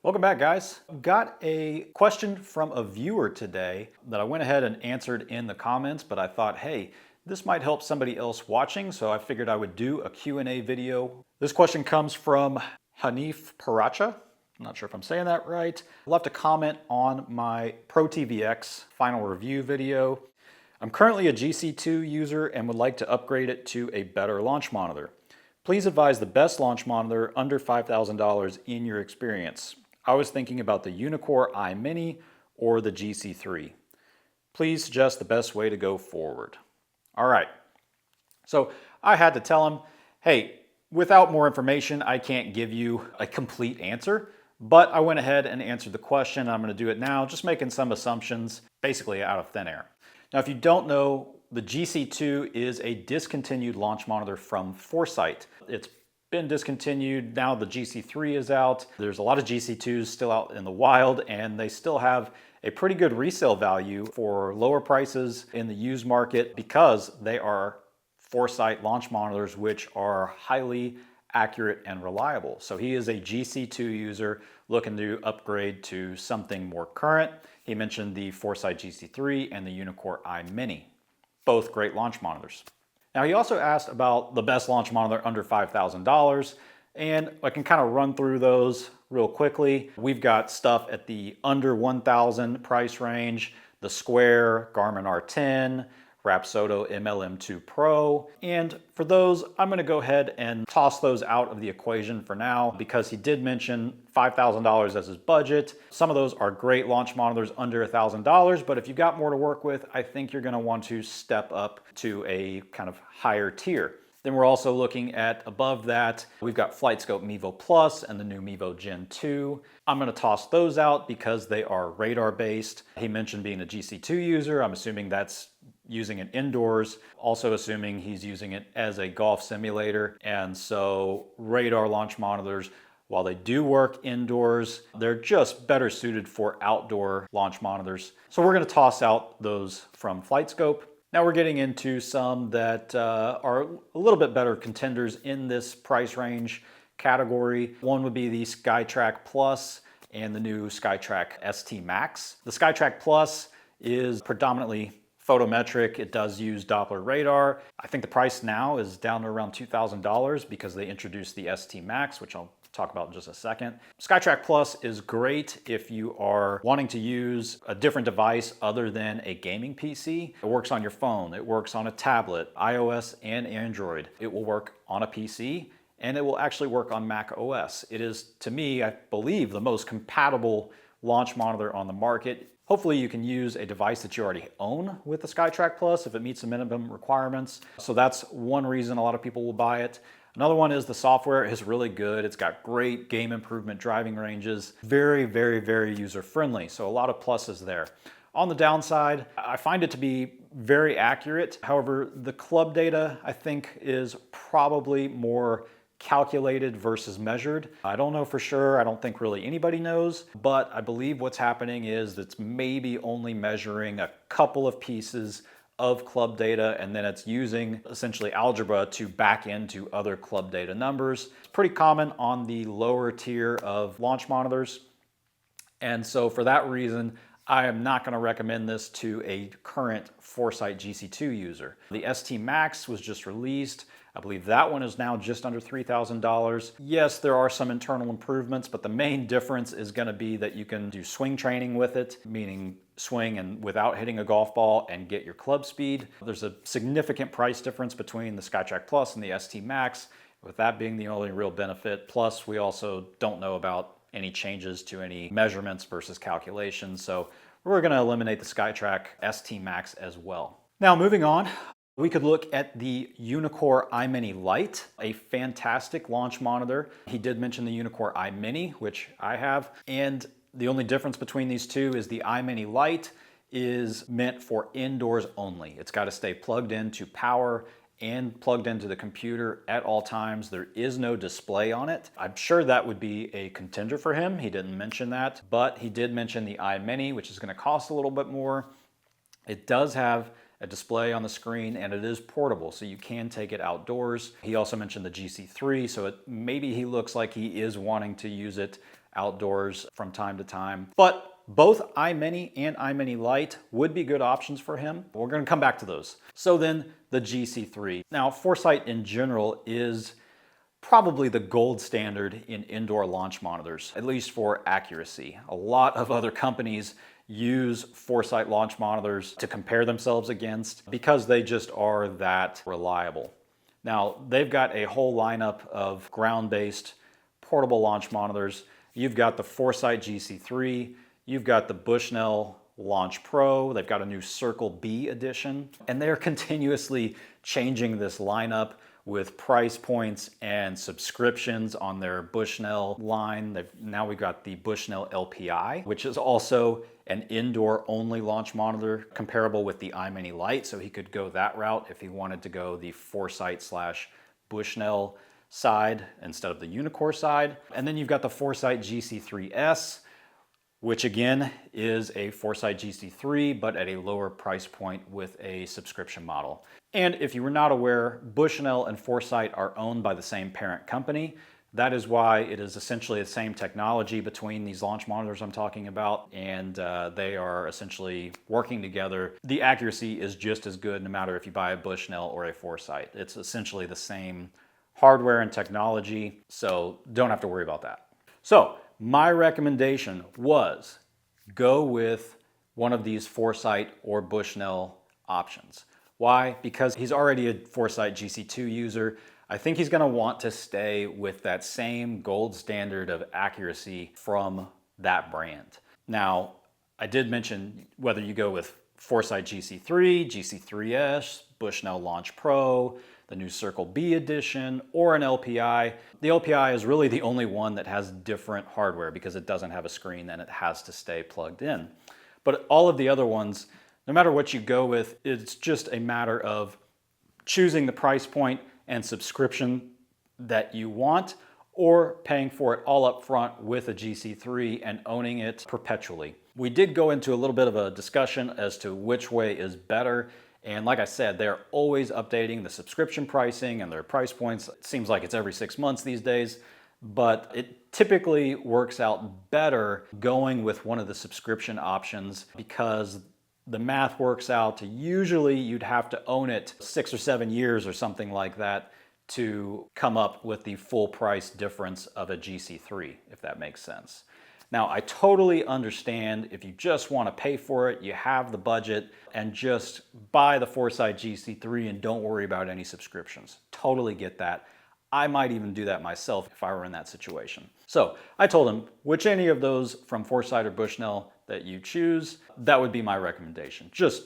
Welcome back, guys. Got a question from a viewer today that I went ahead and answered in the comments, but I thought, hey, this might help somebody else watching, so I figured I would do a Q&A video. This question comes from Hanif Paracha. I'm not sure if I'm saying that right. Left a comment on my ProTee VX final review video. I'm currently a GC2 user and would like to upgrade it to a better launch monitor. Please advise the best launch monitor under $5,000 in your experience. I was thinking about the Uneekor Eye Mini or the GC3. Please suggest the best way to go forward. All right, so I had to tell him, hey, without more information, I can't give you a complete answer, but I went ahead and answered the question. I'm going to do it now, just making some assumptions, basically out of thin air. Now, if you don't know, the GC2 is a discontinued launch monitor from Foresight. It's been discontinued. Now the GC3 is out. There's a lot of GC2s still out in the wild, and they still have a pretty good resale value for lower prices in the used market because they are Foresight launch monitors, which are highly accurate and reliable. So he is a GC2 user looking to upgrade to something more current. He mentioned the Foresight GC3 and the Uneekor Eye Mini, both great launch monitors. Now, he also asked about the best launch monitor under $5,000, and I can kind of run through those real quickly. We've got stuff at the under $1,000 price range, the Square Garmin R10, Rapsodo MLM2 Pro, and for those, I'm going to go ahead and toss those out of the equation for now because he did mention $5,000 as his budget. Some of those are great launch monitors under $1,000, but if you've got more to work with, I think you're going to want to step up to a kind of higher tier. Then we're also looking at above that, we've got FlightScope Mevo Plus and the new Mevo Gen 2. I'm going to toss those out because they are radar based. He mentioned being a GC2 user. I'm assuming that's using it indoors, also assuming he's using it as a golf simulator. And so radar launch monitors, while they do work indoors, they're just better suited for outdoor launch monitors. So we're going to toss out those from FlightScope. Now we're getting into some that are a little bit better contenders in this price range category. One would be the Skytrak Plus and the new Skytrak ST Max. The Skytrak Plus is predominantly photometric. It does use Doppler radar. I think the price now is down to around $2,000 because they introduced the ST Max, which I'll talk about in just a second. Skytrak Plus is great if you are wanting to use a different device other than a gaming PC. It works on your phone, it works on a tablet, iOS and Android. It will work on a PC and it will actually work on Mac OS. It is, to me, I believe, the most compatible launch monitor on the market. Hopefully you can use a device that you already own with the Skytrak Plus if it meets the minimum requirements. So that's one reason a lot of people will buy it. Another one is the software is really good. It's got great game improvement driving ranges. Very, very, very user-friendly. So a lot of pluses there. On the downside, I find it to be very accurate. However, the club data, I think, is probably more calculated versus measured. I don't know for sure. I don't think really anybody knows, but I believe what's happening is it's maybe only measuring a couple of pieces of club data, and then it's using essentially algebra to back into other club data numbers. It's pretty common on the lower tier of launch monitors. And so for that reason, I am not going to recommend this to a current Foresight GC2 user. The ST Max was just released. I believe that one is now just under $3,000. Yes, there are some internal improvements, but the main difference is going to be that you can do swing training with it, meaning swing and without hitting a golf ball and get your club speed. There's a significant price difference between the Skytrak Plus and the ST Max, with that being the only real benefit. Plus, we also don't know about any changes to any measurements versus calculations, so we're going to eliminate the Skytrak ST Max as well. Now, moving on, we could look at the Uneekor Eye Mini Lite, a fantastic launch monitor. He did mention the Uneekor Eye Mini, which I have, and the only difference between these two is the Eye Mini Lite is meant for indoors only. It's got to stay plugged into power and plugged into the computer at all times. There is no display on it. I'm sure that would be a contender for him. He didn't mention that, but he did mention the Eye Mini, which is going to cost a little bit more. It does have a display on the screen and it is portable, so you can take it outdoors. He also mentioned the GC3, so maybe he looks like he is wanting to use it outdoors from time to time. But both Eye Mini and Eye Mini Lite would be good options for him. We're going to come back to those. So then the GC3. Now, Foresight in general is probably the gold standard in indoor launch monitors, at least for accuracy. A lot of other companies use Foresight launch monitors to compare themselves against because they just are that reliable. Now, they've got a whole lineup of ground-based portable launch monitors. You've got the Foresight GC3, you've got the Bushnell Launch Pro, they've got a new Circle B edition, and they're continuously changing this lineup with price points and subscriptions on their Bushnell line. Now we've got the Bushnell LPI, which is also an indoor-only launch monitor comparable with the Eye Mini Lite, so he could go that route if he wanted to go the Foresight/Bushnell side instead of the Uneekor side. And then you've got the Foresight GC3S, which again is a Foresight GC3, but at a lower price point with a subscription model. And if you were not aware, Bushnell and Foresight are owned by the same parent company. That is why it is essentially the same technology between these launch monitors I'm talking about, and they are essentially working together. The accuracy is just as good no matter if you buy a Bushnell or a Foresight. It's essentially the same hardware and technology, so don't have to worry about that. So my recommendation was go with one of these Foresight or Bushnell options. Why? Because he's already a Foresight GC2 user. I think he's going to want to stay with that same gold standard of accuracy from that brand. Now, I did mention whether you go with Foresight GC3, GC3S, Bushnell Launch Pro, the new Circle B edition, or an LPI. The LPI is really the only one that has different hardware because it doesn't have a screen and it has to stay plugged in. But all of the other ones, no matter what you go with, it's just a matter of choosing the price point and subscription that you want, or paying for it all up front with a GC3 and owning it perpetually. We did go into a little bit of a discussion as to which way is better. And like I said, they're always updating the subscription pricing and their price points. It seems like it's every 6 months these days, but it typically works out better going with one of the subscription options because the math works out to usually you'd have to own it 6 or 7 years or something like that to come up with the full price difference of a GC3, if that makes sense. Now, I totally understand if you just want to pay for it, you have the budget, and just buy the Foresight GC3 and don't worry about any subscriptions. Totally get that. I might even do that myself if I were in that situation. So I told him, which any of those from Foresight or Bushnell that you choose, that would be my recommendation. Just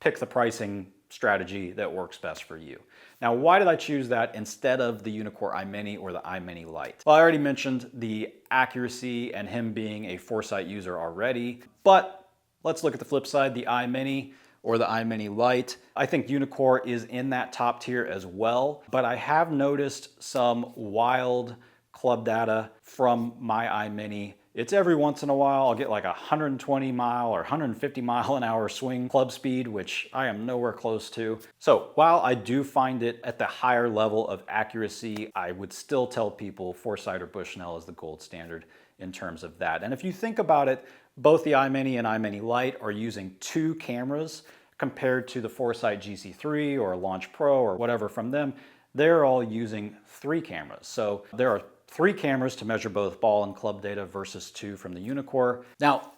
pick the pricing strategy that works best for you. Now, why did I choose that instead of the Uneekor Eye Mini or the Eye Mini Lite? Well, I already mentioned the accuracy and him being a Foresight user already, but let's look at the flip side, the Eye Mini or the Eye Mini Lite. I think Uneekor is in that top tier as well, but I have noticed some wild club data from my Eye Mini. It's every once in a while I'll get like a 120 mile or 150 mile an hour swing club speed, which I am nowhere close to. So while I do find it at the higher level of accuracy, I would still tell people Foresight or Bushnell is the gold standard in terms of that. And if you think about it, both the Eye Mini and Eye Mini Lite are using 2 cameras compared to the Foresight GC3 or Launch Pro or whatever from them. They're all using 3 cameras. So there are 3 cameras to measure both ball and club data versus 2 from the Uneekor. Now,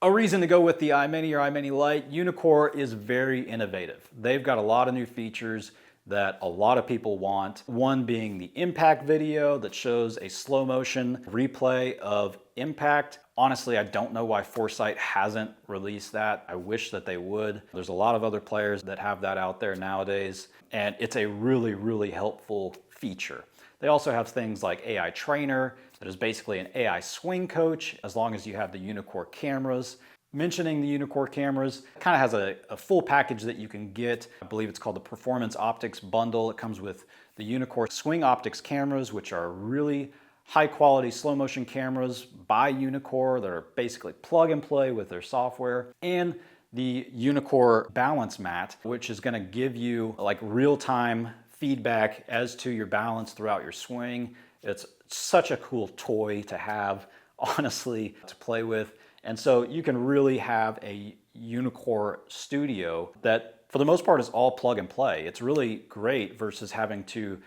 a reason to go with the Eye Mini or Eye Mini Lite, Uneekor is very innovative. They've got a lot of new features that a lot of people want. One being the impact video that shows a slow motion replay of impact. Honestly, I don't know why Foresight hasn't released that. I wish that they would. There's a lot of other players that have that out there nowadays, and it's a really, really helpful feature. They also have things like AI Trainer, that is basically an AI swing coach, as long as you have the Uneekor cameras. Mentioning the Uneekor cameras, it kind of has a full package that you can get. I believe it's called the Performance Optics Bundle. It comes with the Uneekor Swing Optics cameras, which are really high quality slow motion cameras by Uneekor that are basically plug and play with their software, and the Uneekor Balance Mat, which is going to give you like real-time feedback as to your balance throughout your swing. It's such a cool toy to have honestly, to play with. And so you can really have a Uneekor studio that for the most part is all plug and play. It's really great versus having to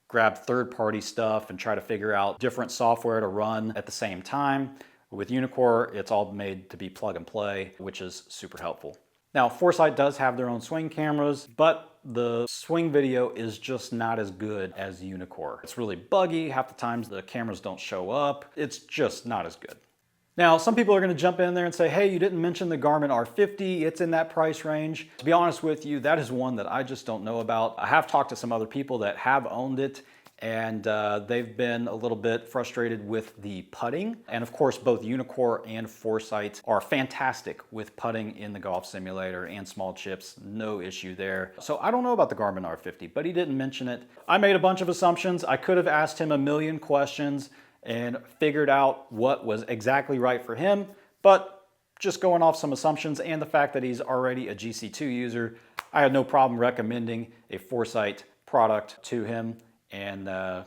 grab third-party stuff and try to figure out different software to run at the same time. With Uneekor, it's all made to be plug and play, which is super helpful. Now, Foresight does have their own swing cameras, but the swing video is just not as good as Uneekor. It's really buggy. Half the times the cameras don't show up. It's just not as good. Now, some people are going to jump in there and say, hey, you didn't mention the Garmin R50. It's in that price range. To be honest with you, that is one that I just don't know about. I have talked to some other people that have owned it, and they've been a little bit frustrated with the putting. And of course, both Uneekor and Foresight are fantastic with putting in the golf simulator and small chips. No issue there. So I don't know about the Garmin R50, but he didn't mention it. I made a bunch of assumptions. I could have asked him a million questions and figured out what was exactly right for him, but just going off some assumptions and the fact that he's already a GC2 user, I had no problem recommending a Foresight product to him, and I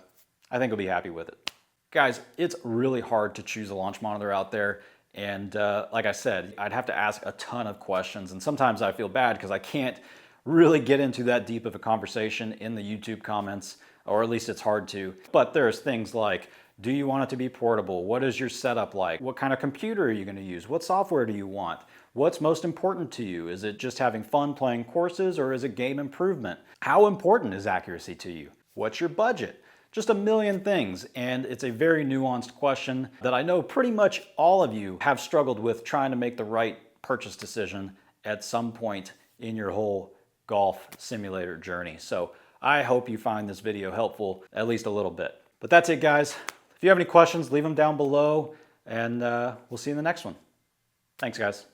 think he'll be happy with it. Guys, it's really hard to choose a launch monitor out there, and like I said, I'd have to ask a ton of questions, and sometimes I feel bad because I can't really get into that deep of a conversation in the YouTube comments, or at least it's hard to. But there's things like, do you want it to be portable? What is your setup like? What kind of computer are you going to use? What software do you want? What's most important to you? Is it just having fun playing courses, or is it game improvement? How important is accuracy to you? What's your budget? Just a million things, and it's a very nuanced question that I know pretty much all of you have struggled with trying to make the right purchase decision at some point in your whole golf simulator journey. So I hope you find this video helpful, at least a little bit. But that's it, guys. If you have any questions, leave them down below, and we'll see you in the next one. Thanks, guys.